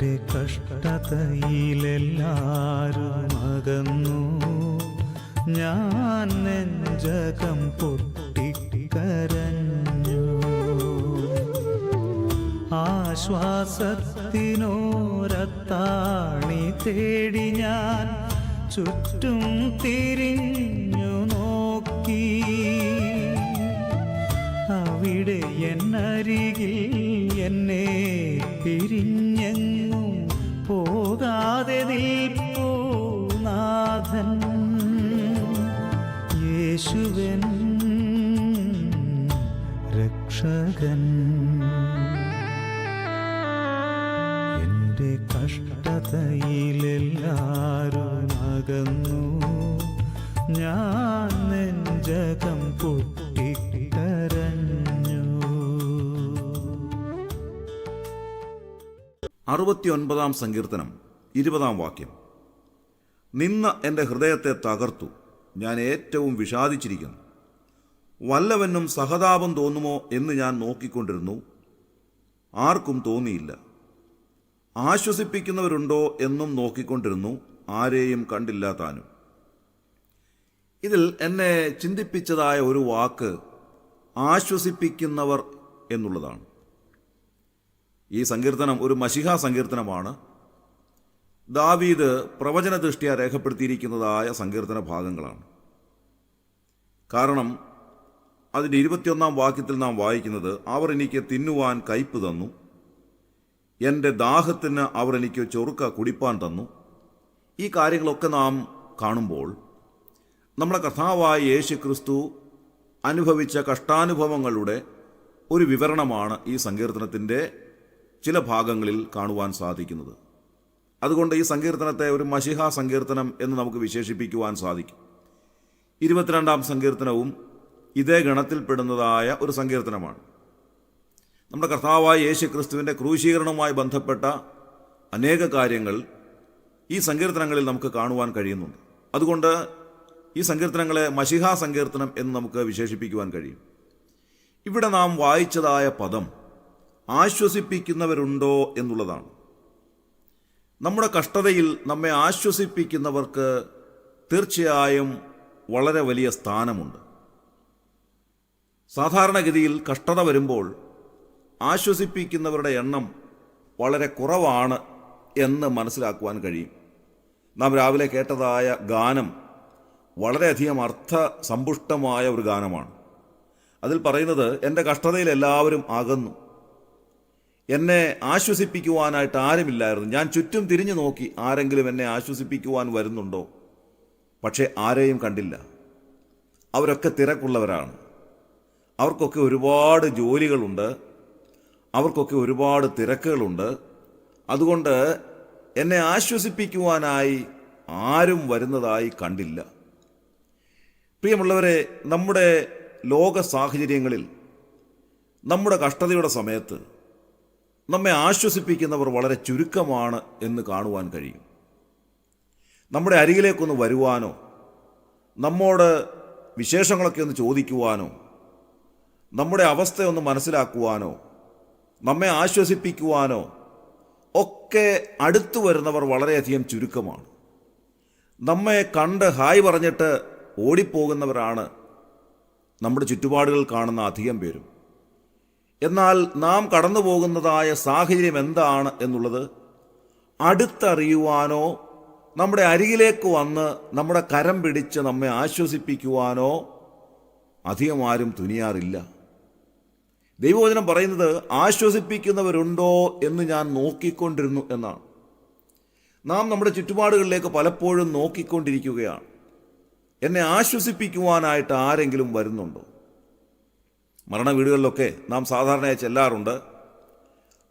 എൻ്റെ കഷ്ടതയിലെല്ലാരും അകന്നു, ഞാൻ നെഞ്ചകം പൊട്ടിക്കരഞ്ഞു. ആശ്വാസത്തിനോരത്താണി തേടി ഞാൻ ചുറ്റും തിരിഞ്ഞു നോക്കി. അവിടെ എന്നരികിൽ എന്നെ പിരിഞ്ഞെങ്ങും പോകാതെ നിൽപ്പൂ നാഥൻ യേശുവൻ രക്ഷകൻ. എൻ്റെ കഷ്ടതയിലെല്ലാരും അകന്നു, ഞാൻ നെഞ്ചകം പൊട്ടിക്കരഞ്ഞു. 69 സങ്കീർത്തനം 20 വാക്യം. നിന്ന എൻ്റെ ഹൃദയത്തെ തകർത്തു, ഞാൻ ഏറ്റവും വിഷാദിച്ചിരിക്കുന്നു. വല്ലവനും സഹതാപം തോന്നുമോ എന്ന് ഞാൻ നോക്കിക്കൊണ്ടിരുന്നു, ആർക്കും തോന്നിയില്ല. ആശ്വസിപ്പിക്കുന്നവരുണ്ടോ എന്നും നോക്കിക്കൊണ്ടിരുന്നു, ആരെയും കണ്ടില്ല താനും. ഇതിൽ എന്നെ ചിന്തിപ്പിച്ചതായ ഒരു വാക്ക് ആശ്വസിപ്പിക്കുന്നവർ എന്നുള്ളതാണ്. ഈ സങ്കീർത്തനം ഒരു മശിഹാ സങ്കീർത്തനമാണ്. ദാവീദ് പ്രവചന ദൃഷ്ട്യാ രേഖപ്പെടുത്തിയിരിക്കുന്നതായ സങ്കീർത്തന ഭാഗങ്ങളാണ്. കാരണം അതിൻ്റെ 21 വാക്യത്തിൽ നാം വായിക്കുന്നത്, അവർ എനിക്ക് തിന്നുവാൻ കയ്പ് തന്നു, എൻ്റെ ദാഹത്തിന് അവർ എനിക്ക് ചൊറുക്ക കുടിപ്പാൻ തന്നു. ഈ കാര്യങ്ങളൊക്കെ നാം കാണുമ്പോൾ നമ്മുടെ കർത്താവായ യേശു ക്രിസ്തു അനുഭവിച്ച കഷ്ടാനുഭവങ്ങളുടെ ഒരു വിവരണമാണ് ഈ സങ്കീർത്തനത്തിൻ്റെ ചില ഭാഗങ്ങളിൽ കാണുവാൻ സാധിക്കുന്നത്. അതുകൊണ്ട് ഈ സങ്കീർത്തനത്തെ ഒരു മശിഹാ സങ്കീർത്തനം എന്ന് നമുക്ക് വിശേഷിപ്പിക്കുവാൻ സാധിക്കും. 22 സങ്കീർത്തനവും ഇതേ ഗണത്തിൽപ്പെടുന്നതായ ഒരു സങ്കീർത്തനമാണ്. നമ്മുടെ കർത്താവായ യേശു ക്രിസ്തുവിൻ്റെ ക്രൂശീകരണവുമായി ബന്ധപ്പെട്ട അനേക കാര്യങ്ങൾ ഈ സങ്കീർത്തനങ്ങളിൽ നമുക്ക് കാണുവാൻ കഴിയുന്നുണ്ട്. അതുകൊണ്ട് ഈ സങ്കീർത്തനങ്ങളെ മശിഹാ സങ്കീർത്തനം എന്ന് നമുക്ക് വിശേഷിപ്പിക്കുവാൻ കഴിയും. ഇവിടെ നാം വായിച്ചതായ പദം ആശ്വസിപ്പിക്കുന്നവരുണ്ടോ എന്നുള്ളതാണ്. നമ്മുടെ കഷ്ടതയിൽ നമ്മെ ആശ്വസിപ്പിക്കുന്നവർക്ക് തീർച്ചയായും വളരെ വലിയ സ്ഥാനമുണ്ട്. സാധാരണഗതിയിൽ കഷ്ടത വരുമ്പോൾ ആശ്വസിപ്പിക്കുന്നവരുടെ എണ്ണം വളരെ കുറവാണ് എന്ന് മനസ്സിലാക്കുവാൻ കഴിയും. നാം രാവിലെ കേട്ടതായ ഗാനം വളരെയധികം അർത്ഥസമ്പുഷ്ടമായ ഒരു ഗാനമാണ്. അതിൽ പറയുന്നത്, എൻ്റെ കഷ്ടതയിൽ എല്ലാവരും അകന്നു, എന്നെ ആശ്വസിപ്പിക്കുവാനായിട്ട് ആരുമില്ലായിരുന്നു. ഞാൻ ചുറ്റും തിരിഞ്ഞു നോക്കി, ആരെങ്കിലും എന്നെ ആശ്വസിപ്പിക്കുവാൻ വരുന്നുണ്ടോ? പക്ഷേ ആരെയും കണ്ടില്ല. അവരൊക്കെ തിരക്കുള്ളവരാണ്. അവർക്കൊക്കെ ഒരുപാട് ജോലികളുണ്ട്, അവർക്കൊക്കെ ഒരുപാട് തിരക്കുകളുണ്ട്. അതുകൊണ്ട് എന്നെ ആശ്വസിപ്പിക്കുവാനായി ആരും വരുന്നതായി കണ്ടില്ല. പ്രിയമുള്ളവരെ, നമ്മുടെ ലോക സാഹചര്യങ്ങളിൽ നമ്മുടെ കഷ്ടതയുടെ സമയത്ത് നമ്മെ ആശ്വസിപ്പിക്കുന്നവർ വളരെ ചുരുക്കമാണ് എന്ന് കാണുവാൻ കഴിയും. നമ്മുടെ അരികിലേക്കൊന്ന് വരുവാനോ നമ്മോട് വിശേഷങ്ങളൊക്കെ ഒന്ന് ചോദിക്കുവാനോ നമ്മുടെ അവസ്ഥയൊന്ന് മനസ്സിലാക്കുവാനോ നമ്മെ ആശ്വസിപ്പിക്കുവാനോ ഒക്കെ അടുത്തു വരുന്നവർ വളരെയധികം ചുരുക്കമാണ്. നമ്മെ കണ്ട് ഹായ് പറഞ്ഞിട്ട് ഓടിപ്പോകുന്നവരാണ് നമ്മുടെ ചുറ്റുപാടുകൾ കാണുന്ന അധികം പേരും. എന്നാൽ നാം കടന്നു പോകുന്നതായ സാഹചര്യം എന്താണ് എന്നുള്ളത് അടുത്തറിയുവാനോ നമ്മുടെ അരികിലേക്ക് വന്ന് നമ്മുടെ കരം പിടിച്ച് നമ്മെ ആശ്വസിപ്പിക്കുവാനോ അധികം ആരും തുനിയാറില്ല. ദൈവവചനം പറയുന്നത് ആശ്വസിപ്പിക്കുന്നവരുണ്ടോ എന്ന് ഞാൻ നോക്കിക്കൊണ്ടിരുന്നു എന്നാണ്. നാം നമ്മുടെ ചുറ്റുപാടുകളിലേക്ക് പലപ്പോഴും നോക്കിക്കൊണ്ടിരിക്കുകയാണ്. എന്നെ ആശ്വസിപ്പിക്കുവാനായിട്ട് ആരെങ്കിലും വരുന്നുണ്ടോ? മരണ വീടുകളിലൊക്കെ നാം സാധാരണയായി ചെല്ലാറുണ്ട്.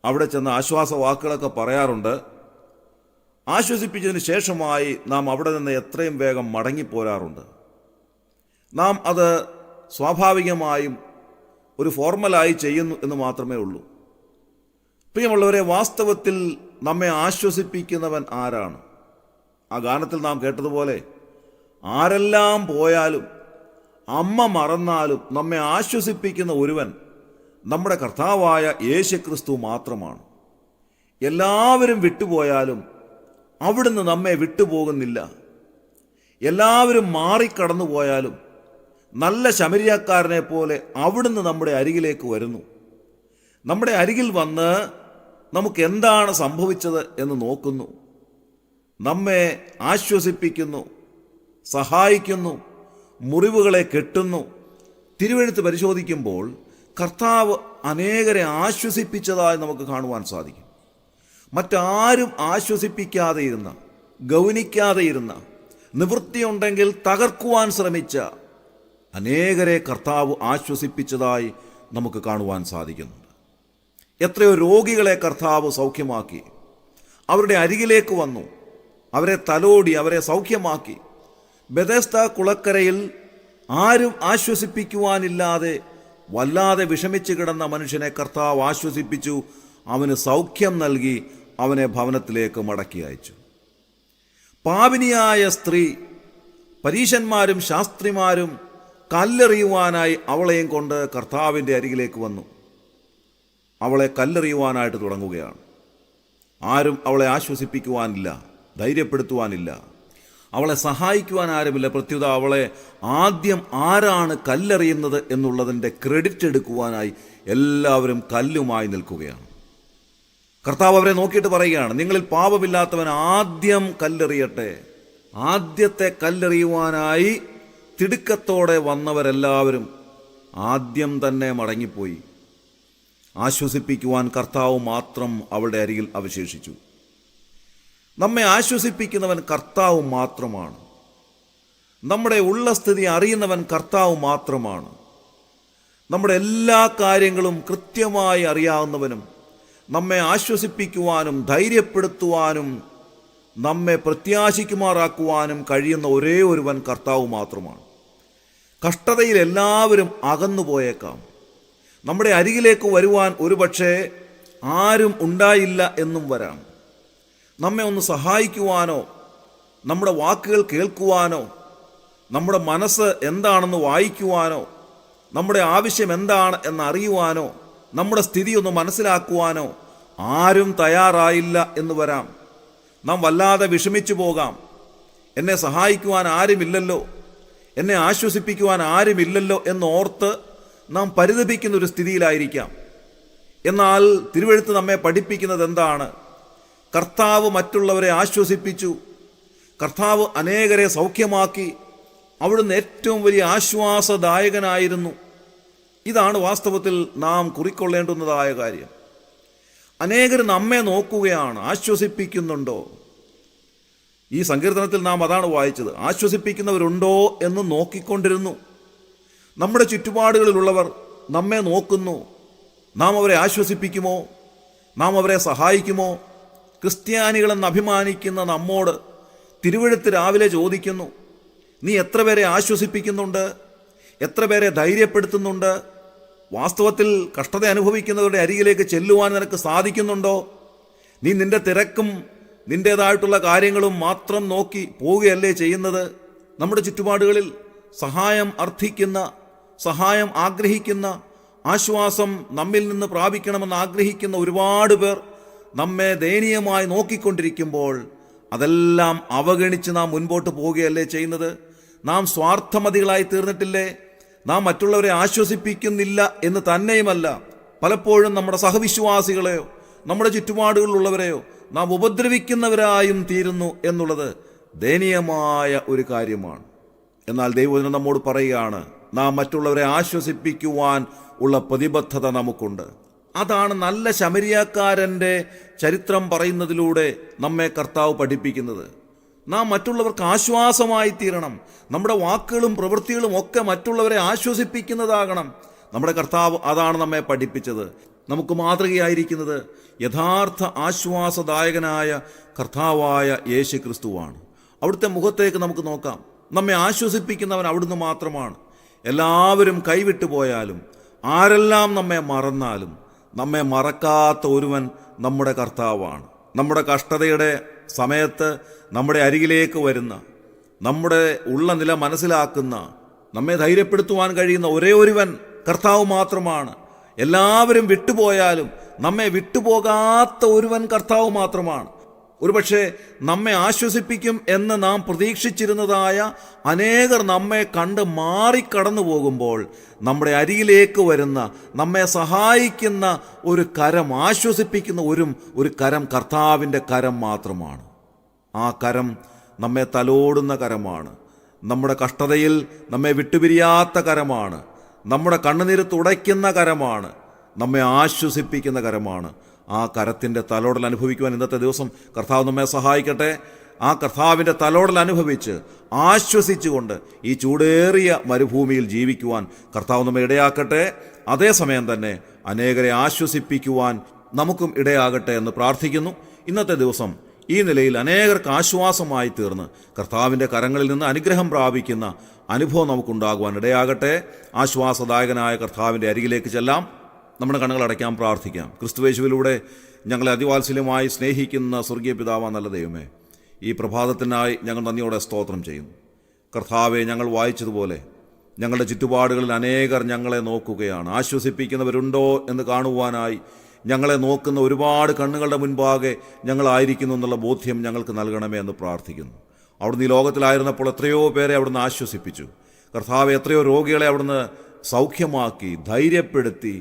അവിടെ ചെന്ന് ആശ്വാസ വാക്കുകളൊക്കെ പറയാറുണ്ട്. ആശ്വസിപ്പിച്ചതിന് ശേഷമായി നാം അവിടെ നിന്ന് എത്രയും വേഗം മടങ്ങിപ്പോരാറുണ്ട്. നാം അത് സ്വാഭാവികമായും ഒരു ഫോർമലായി ചെയ്യുന്നു എന്ന് മാത്രമേ ഉള്ളൂ. പ്രിയമുള്ളവരെ, വാസ്തവത്തിൽ നമ്മെ ആശ്വസിപ്പിക്കുന്നവൻ ആരാണ്? ആ ഗാനത്തിൽ നാം കേട്ടതുപോലെ ആരെല്ലാം പോയാലും അമ്മ മറന്നാലും നമ്മെ ആശ്വസിപ്പിക്കുന്ന ഒരുവൻ നമ്മുടെ കർത്താവായ യേശുക്രിസ്തു മാത്രമാണ്. എല്ലാവരും വിട്ടുപോയാലും അവിടുന്ന് നമ്മെ വിട്ടുപോകുന്നില്ല. എല്ലാവരും മാറിക്കടന്നു പോയാലും നല്ല ശമരിയാക്കാരനെ പോലെ അവിടുന്ന് നമ്മുടെ അരികിലേക്ക് വരുന്നു. നമ്മുടെ അരികിൽ വന്ന് നമുക്ക് എന്താണ് സംഭവിച്ചത് എന്ന് നോക്കുന്നു, നമ്മെ ആശ്വസിപ്പിക്കുന്നു, സഹായിക്കുന്നു, മുറിവുകളെ കെട്ടുന്നു. തിരുവെഴുത്ത് പരിശോധിക്കുമ്പോൾ കർത്താവ് അനേകരെ ആശ്വസിപ്പിച്ചതായി നമുക്ക് കാണുവാൻ സാധിക്കും. മറ്റാരും ആശ്വസിപ്പിക്കാതെയിരുന്ന, ഗൗനിക്കാതെയിരുന്ന, നിവൃത്തിയുണ്ടെങ്കിൽ തകർക്കുവാൻ ശ്രമിച്ച അനേകരെ കർത്താവ് ആശ്വസിപ്പിച്ചതായി നമുക്ക് കാണുവാൻ സാധിക്കുന്നുണ്ട്. എത്രയോ രോഗികളെ കർത്താവ് സൗഖ്യമാക്കി, അവരുടെ അരികിലേക്ക് വന്നു, അവരെ തലോടി, അവരെ സൗഖ്യമാക്കി. ബെഥെസ്ദ കുളക്കരയിൽ ആരും ആശ്വസിപ്പിക്കുവാനില്ലാതെ വല്ലാതെ വിഷമിച്ച് കിടന്ന മനുഷ്യനെ കർത്താവ് ആശ്വസിപ്പിച്ചു, അവന് സൗഖ്യം നൽകി, അവനെ ഭവനത്തിലേക്ക് മടക്കി അയച്ചു. പാപിനിയായ സ്ത്രീ, പരീശന്മാരും ശാസ്ത്രിമാരും കല്ലെറിയുവാനായി അവളെയും കൊണ്ട് കർത്താവിൻ്റെ അരികിലേക്ക് വന്നു. അവളെ കല്ലെറിയുവാനായിട്ട് തുടങ്ങുകയാണ്. ആരും അവളെ ആശ്വസിപ്പിക്കുവാനില്ല, ധൈര്യപ്പെടുത്തുവാനില്ല, അവളെ സഹായിക്കുവാൻ ആരുമില്ല. പ്രത്യുത അവളെ ആദ്യം ആരാണ് കല്ലെറിയുന്നത് എന്നുള്ളതിൻ്റെ ക്രെഡിറ്റ് എടുക്കുവാനായി എല്ലാവരും കല്ലുമായി നിൽക്കുകയാണ്. കർത്താവ് അവരെ നോക്കിയിട്ട് പറയുകയാണ്, നിങ്ങളിൽ പാപമില്ലാത്തവൻ ആദ്യം കല്ലെറിയട്ടെ. ആദ്യത്തെ കല്ലെറിയുവാനായി തിടുക്കത്തോടെ വന്നവരെല്ലാവരും ആദ്യം തന്നെ മടങ്ങിപ്പോയി. ആശ്വസിപ്പിക്കുവാൻ കർത്താവ് മാത്രം അവളുടെ അരികിൽ അവശേഷിച്ചു. നമ്മെ ആശ്വസിപ്പിക്കുന്നവൻ കർത്താവ് മാത്രമാണ്. നമ്മുടെ ഉള്ള സ്ഥിതി അറിയുന്നവൻ കർത്താവ് മാത്രമാണ്. നമ്മുടെ എല്ലാ കാര്യങ്ങളും കൃത്യമായി അറിയാവുന്നവനും നമ്മെ ആശ്വസിപ്പിക്കുവാനും ധൈര്യപ്പെടുത്തുവാനും നമ്മെ പ്രത്യാശിക്കുമാറാക്കുവാനും കഴിയുന്ന ഒരേ ഒരുവൻ കർത്താവ് മാത്രമാണ്. കഷ്ടതയിൽ എല്ലാവരും അകന്നു പോയേക്കാം. നമ്മുടെ അരികിലേക്ക് വരുവാൻ ഒരുപക്ഷെ ആരും ഉണ്ടായില്ല എന്നും വരാം. നമ്മെ ഒന്ന് സഹായിക്കുവാനോ, നമ്മുടെ വാക്കുകൾ കേൾക്കുവാനോ, നമ്മുടെ മനസ്സ് എന്താണെന്ന് വായിക്കുവാനോ, നമ്മുടെ ആവശ്യം എന്താണ് എന്നറിയുവാനോ, നമ്മുടെ സ്ഥിതി ഒന്ന് മനസ്സിലാക്കുവാനോ ആരും തയ്യാറായില്ല എന്ന് വരാം. നാം വല്ലാതെ വിഷമിച്ചു പോകാം. എന്നെ സഹായിക്കുവാൻ ആരുമില്ലല്ലോ, എന്നെ ആശ്വസിപ്പിക്കുവാൻ ആരുമില്ലല്ലോ എന്നോർത്ത് നാം പരിതപിക്കുന്ന ഒരു സ്ഥിതിയിലായിരിക്കാം. എന്നാൽ തിരുവെഴുത്ത് നമ്മെ പഠിപ്പിക്കുന്നത് എന്താണ്? കർത്താവ് മറ്റുള്ളവരെ ആശ്വസിപ്പിച്ചു, കർത്താവ് അനേകരെ സൗഖ്യമാക്കി, അവിടുന്ന് ഏറ്റവും വലിയ ആശ്വാസദായകനായിരുന്നു. ഇതാണ് വാസ്തവത്തിൽ നാം കുറിക്കൊള്ളേണ്ടുന്നതായ കാര്യം. അനേകർ നമ്മെ നോക്കുകയാണ്, ആശ്വസിപ്പിക്കുന്നുണ്ടോ? ഈ സങ്കീർത്തനത്തിൽ നാം അതാണ് വായിച്ചത്. ആശ്വസിപ്പിക്കുന്നവരുണ്ടോ എന്ന് നോക്കിക്കൊണ്ടിരുന്നു. നമ്മുടെ ചുറ്റുപാടുകളിലുള്ളവർ നമ്മെ നോക്കുന്നു. നാം അവരെ ആശ്വസിപ്പിക്കുമോ? നാം അവരെ സഹായിക്കുമോ? ക്രിസ്ത്യാനികളെന്ന് അഭിമാനിക്കുന്ന നമ്മോട് തിരുവെഴുത്ത് രാവിലെ ചോദിക്കുന്നു, നീ എത്ര പേരെ ആശ്വസിപ്പിക്കുന്നുണ്ട്? എത്ര പേരെ ധൈര്യപ്പെടുത്തുന്നുണ്ട്? വാസ്തവത്തിൽ കഷ്ടത അനുഭവിക്കുന്നവരുടെ അരികിലേക്ക് ചെല്ലുവാൻ നിനക്ക് സാധിക്കുന്നുണ്ടോ? നീ നിന്റെ തിരക്കും നിൻ്റേതായിട്ടുള്ള കാര്യങ്ങളും മാത്രം നോക്കി പോവുകയല്ലേ ചെയ്യുന്നത്? നമ്മുടെ ചുറ്റുപാടുകളിൽ സഹായം അർത്ഥിക്കുന്ന, സഹായം ആഗ്രഹിക്കുന്ന, ആശ്വാസം നമ്മിൽ നിന്ന് പ്രാപിക്കണമെന്ന് ആഗ്രഹിക്കുന്ന ഒരുപാട് പേർ നമ്മെ ദയനീയമായി നോക്കിക്കൊണ്ടിരിക്കുമ്പോൾ അതെല്ലാം അവഗണിച്ച് നാം മുൻപോട്ട് പോവുകയല്ലേ ചെയ്യുന്നത്? നാം സ്വാർത്ഥമതികളായി തീർന്നിട്ടില്ലേ? നാം മറ്റുള്ളവരെ ആശ്വസിപ്പിക്കുന്നില്ല എന്ന് തന്നെയുമല്ല, പലപ്പോഴും നമ്മുടെ സഹവിശ്വാസികളെയോ നമ്മുടെ ചുറ്റുപാടുകളിലുള്ളവരെയോ നാം ഉപദ്രവിക്കുന്നവരായും തീരുന്നു എന്നുള്ളത് ദയനീയമായ ഒരു കാര്യമാണ്. എന്നാൽ ദൈവവചനം നമ്മോട് പറയുകയാണ്, നാം മറ്റുള്ളവരെ ആശ്വസിപ്പിക്കുവാൻ ഉള്ള പ്രതിബദ്ധത നമുക്കുണ്ട്. അതാണ് നല്ല ശമരിയാക്കാരൻ്റെ ചരിത്രം പറയുന്നതിലൂടെ നമ്മെ കർത്താവ് പഠിപ്പിക്കുന്നത്. നാം മറ്റുള്ളവർക്ക് ആശ്വാസമായി തീരണം. നമ്മുടെ വാക്കുകളും പ്രവൃത്തികളും ഒക്കെ മറ്റുള്ളവരെ ആശ്വസിപ്പിക്കുന്നതാകണം. നമ്മുടെ കർത്താവ് അതാണ് നമ്മെ പഠിപ്പിച്ചത്. നമുക്ക് മാതൃകയായിരിക്കുന്നത് യഥാർത്ഥ ആശ്വാസദായകനായ കർത്താവായ യേശു ക്രിസ്തുവാണ്. അവിടുത്തെ മുഖത്തേക്ക് നമുക്ക് നോക്കാം. നമ്മെ ആശ്വസിപ്പിക്കുന്നവൻ അവിടുന്ന് മാത്രമാണ്. എല്ലാവരും കൈവിട്ടു പോയാലും, ആരെല്ലാം നമ്മെ മറന്നാലും, നമ്മെ മറക്കാത്ത ഒരുവൻ നമ്മുടെ കർത്താവാണ്. നമ്മുടെ കഷ്ടതയുടെ സമയത്ത് നമ്മുടെ അരികിലേക്ക് വരുന്ന, നമ്മുടെ ഉള്ള നില മനസ്സിലാക്കുന്ന, നമ്മെ ധൈര്യപ്പെടുത്തുവാൻ കഴിയുന്ന ഒരേ ഒരുവൻ കർത്താവ് മാത്രമാണ്. എല്ലാവരും വിട്ടുപോയാലും നമ്മെ വിട്ടുപോകാത്ത ഒരുവൻ കർത്താവ് മാത്രമാണ്. ഒരുപക്ഷെ നമ്മെ ആശ്വസിപ്പിക്കും എന്ന് നാം പ്രതീക്ഷിച്ചിരുന്നതായ അനേകർ നമ്മെ കണ്ട് മാറിക്കടന്നു പോകുമ്പോൾ നമ്മുടെ അരികിലേക്ക് വരുന്ന, നമ്മെ സഹായിക്കുന്ന ഒരു കരം, ആശ്വസിപ്പിക്കുന്ന ഒരു കരം കർത്താവിൻ്റെ കരം മാത്രമാണ്. ആ കരം നമ്മെ തലോടുന്ന കരമാണ്. നമ്മുടെ കഷ്ടതയിൽ നമ്മെ വിട്ടുപിരിയാത്ത കരമാണ്. നമ്മുടെ കണ്ണുനീര് തുടയ്ക്കുന്ന കരമാണ്. നമ്മെ ആശ്വസിപ്പിക്കുന്ന കരമാണ്. ആ കരത്തിൻ്റെ തലോടൽ അനുഭവിക്കുവാൻ ഇന്നത്തെ ദിവസം കർത്താവ് നമ്മെ സഹായിക്കട്ടെ. ആ കർത്താവിൻ്റെ തലോടൽ അനുഭവിച്ച് ആശ്വസിച്ചുകൊണ്ട് ഈ ചൂടേറിയ മരുഭൂമിയിൽ ജീവിക്കുവാൻ കർത്താവ് നമ്മെ ഇടയാക്കട്ടെ. അതേസമയം തന്നെ അനേകരെ ആശ്വസിപ്പിക്കുവാൻ നമുക്കും ഇടയാകട്ടെ എന്ന് പ്രാർത്ഥിക്കുന്നു. ഇന്നത്തെ ദിവസം ഈ നിലയിൽ അനേകർക്ക് ആശ്വാസമായി തീർന്ന് കർത്താവിൻ്റെ കരങ്ങളിൽ നിന്ന് അനുഗ്രഹം പ്രാപിക്കുന്ന അനുഭവം നമുക്കുണ്ടാകുവാൻ ഇടയാകട്ടെ. ആശ്വാസദായകനായ കർത്താവിൻ്റെ അരികിലേക്ക് ചെല്ലാം. നമ്മുടെ കണ്ണുകൾ അടയ്ക്കാം, പ്രാർത്ഥിക്കാം. ക്രിസ്തുയേശുവിലൂടെ ഞങ്ങളെ അതിവാത്സല്യമായി സ്നേഹിക്കുന്ന സ്വർഗീയ പിതാവാ നല്ല ദൈവമേ, ഈ പ്രഭാതത്തിനായി ഞങ്ങൾ നന്ദിയോടെ സ്തോത്രം ചെയ്യുന്നു. കർത്താവെ, ഞങ്ങൾ വായിച്ചതുപോലെ ഞങ്ങളുടെ ചുറ്റുപാടുകളിൽ അനേകർ ഞങ്ങളെ നോക്കുകയാണ്. ആശ്വസിപ്പിക്കുന്നവരുണ്ടോ എന്ന് കാണുവാനായി ഞങ്ങളെ നോക്കുന്ന ഒരുപാട് കണ്ണുകളുടെ മുൻപാകെ ഞങ്ങളായിരിക്കുന്നു എന്നുള്ള ബോധ്യം ഞങ്ങൾക്ക് നൽകണമേ എന്ന് പ്രാർത്ഥിക്കുന്നു. അവിടുന്ന് ഈ ലോകത്തിലായിരുന്നപ്പോൾ എത്രയോ പേരെ അവിടുന്ന് ആശ്വസിപ്പിച്ചു. കർത്താവെ, എത്രയോ രോഗികളെ അവിടുന്ന് സൗഖ്യമാക്കി, ധൈര്യപ്പെടുത്തി.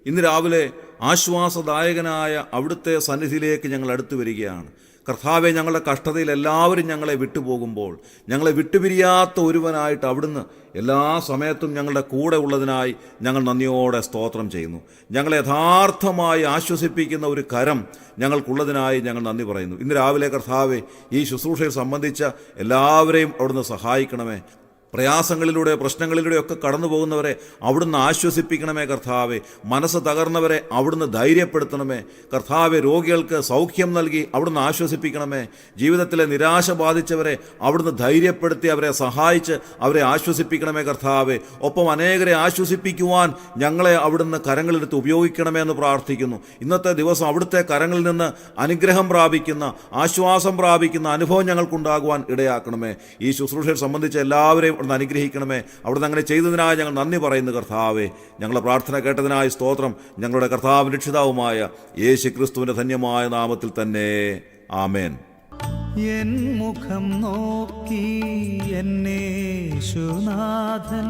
ഇന്ന് രാവിലെ ആശ്വാസദായകനായ അവിടുത്തെ സന്നിധിയിലേക്ക് ഞങ്ങൾ അടുത്തു വരികയാണ്. കർത്താവെ, ഞങ്ങളുടെ കഷ്ടതയിൽ എല്ലാവരും ഞങ്ങളെ വിട്ടുപോകുമ്പോൾ ഞങ്ങളെ വിട്ടുപിരിയാത്ത ഒരുവനായിട്ട് അവിടുന്ന് എല്ലാ സമയത്തും ഞങ്ങളുടെ കൂടെ ഉള്ളതിനായി ഞങ്ങൾ നന്ദിയോടെ സ്തോത്രം ചെയ്യുന്നു. ഞങ്ങളെ യഥാർത്ഥമായി ആശ്വസിപ്പിക്കുന്ന ഒരു കരം ഞങ്ങൾക്കുള്ളതിനായി ഞങ്ങൾ നന്ദി പറയുന്നു. ഇന്ന് രാവിലെ കർത്താവെ, ഈ ശുശ്രൂഷയിൽ സംബന്ധിച്ച എല്ലാവരെയും അവിടുന്ന് സഹായിക്കണമേ. പ്രയാസങ്ങളിലൂടെ, പ്രശ്നങ്ങളിലൂടെയൊക്കെ കടന്നു പോകുന്നവരെ അവിടുന്ന് ആശ്വസിപ്പിക്കണമേ കർത്താവെ. മനസ്സ് തകർന്നവരെ അവിടുന്ന് ധൈര്യപ്പെടുത്തണമേ കർത്താവെ. രോഗികൾക്ക് സൗഖ്യം നൽകി അവിടുന്ന് ആശ്വസിപ്പിക്കണമേ. ജീവിതത്തിലെ നിരാശ ബാധിച്ചവരെ അവിടുന്ന് ധൈര്യപ്പെടുത്തി അവരെ സഹായിച്ച് അവരെ ആശ്വസിപ്പിക്കണമേ കർത്താവെ. ഒപ്പം അനേകരെ ആശ്വസിപ്പിക്കുവാൻ ഞങ്ങളെ അവിടുന്ന് കരങ്ങളെടുത്ത് ഉപയോഗിക്കണമേ എന്ന് പ്രാർത്ഥിക്കുന്നു. ഇന്നത്തെ ദിവസം അവിടുത്തെ കരങ്ങളിൽ നിന്ന് അനുഗ്രഹം പ്രാപിക്കുന്ന, ആശ്വാസം പ്രാപിക്കുന്ന അനുഭവം ഞങ്ങൾക്കുണ്ടാകുവാൻ ഇടയാക്കണമേ. ഈ ശുശ്രൂഷയെ സംബന്ധിച്ച് എല്ലാവരെയും അവിടുന്ന് അനുഗ്രഹിക്കണമേ. അവിടുന്ന് അങ്ങനെ ചെയ്തതിനായി ഞങ്ങൾ നന്ദി പറയുന്നു കർത്താവെ. ഞങ്ങളുടെ പ്രാർത്ഥന കേട്ടതിനായി സ്തോത്രം. ഞങ്ങളുടെ കർത്താവ് രക്ഷിതാവുമായ യേശു ക്രിസ്തുവിന്റെ ധന്യമായ നാമത്തിൽ തന്നെ ആമേൻ. എൻ മുഖം നോക്കി എന്നേശുനാഥൻ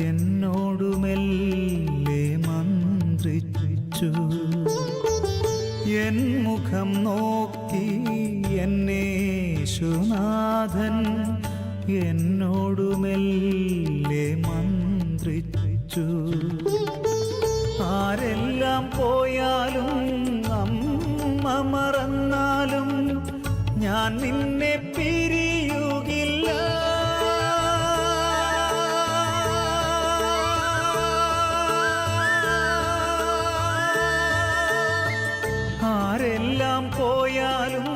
എന്നോടു മെല്ലെ മന്ത്രിച്ചു. എൻ മുഖം നോക്കി എന്നേശുനാഥൻ എന്നോടു മെല്ലെ മന്ത്രിച്ചു. ആരെല്ലാം പോയാലും അമ്മ മറന്നാലും ഞാൻ നിന്നെ പിരിയുകില്ല. ആരെല്ലാം പോയാലും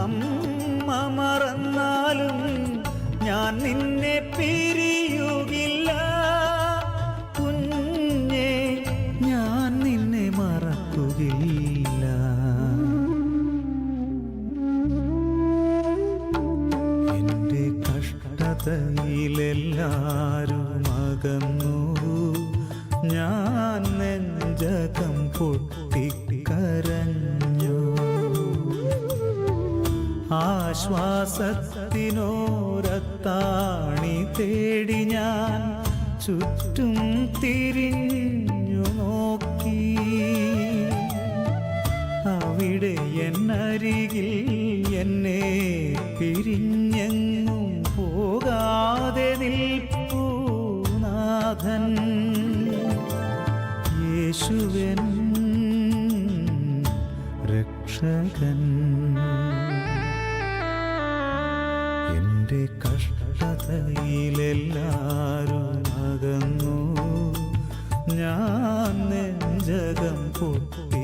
അമ്മ മറന്നാലും ഞാൻ നിന്നെ പിരിയുകില്ല. കുഞ്ഞേ, ഞാൻ നിന്നെ മറക്കുകയില്ല. എൻ്റെ കഷ്ടതയിലെല്ലാരും അകന്നു. ഞാൻ നെഞ്ചകം പൊട്ടിക്കരഞ്ഞു. ആശ്വാസത്തിനോരത്താണി തേടി ഞാൻ ചുറ്റും തിരിഞ്ഞു നോക്കി. അവിടെ എന്നരികിൽ എന്നെ പിരിഞ്ഞെങ്ങും പോകാതെ നിൽപ്പൂ നാഥൻ. യേശുവൻ രക്ഷകൻ. എൻ്റെ കഷ്ടതയിലെല്ലാരും അകന്നു. ഞാൻ നെഞ്ചകം പൊട്ടി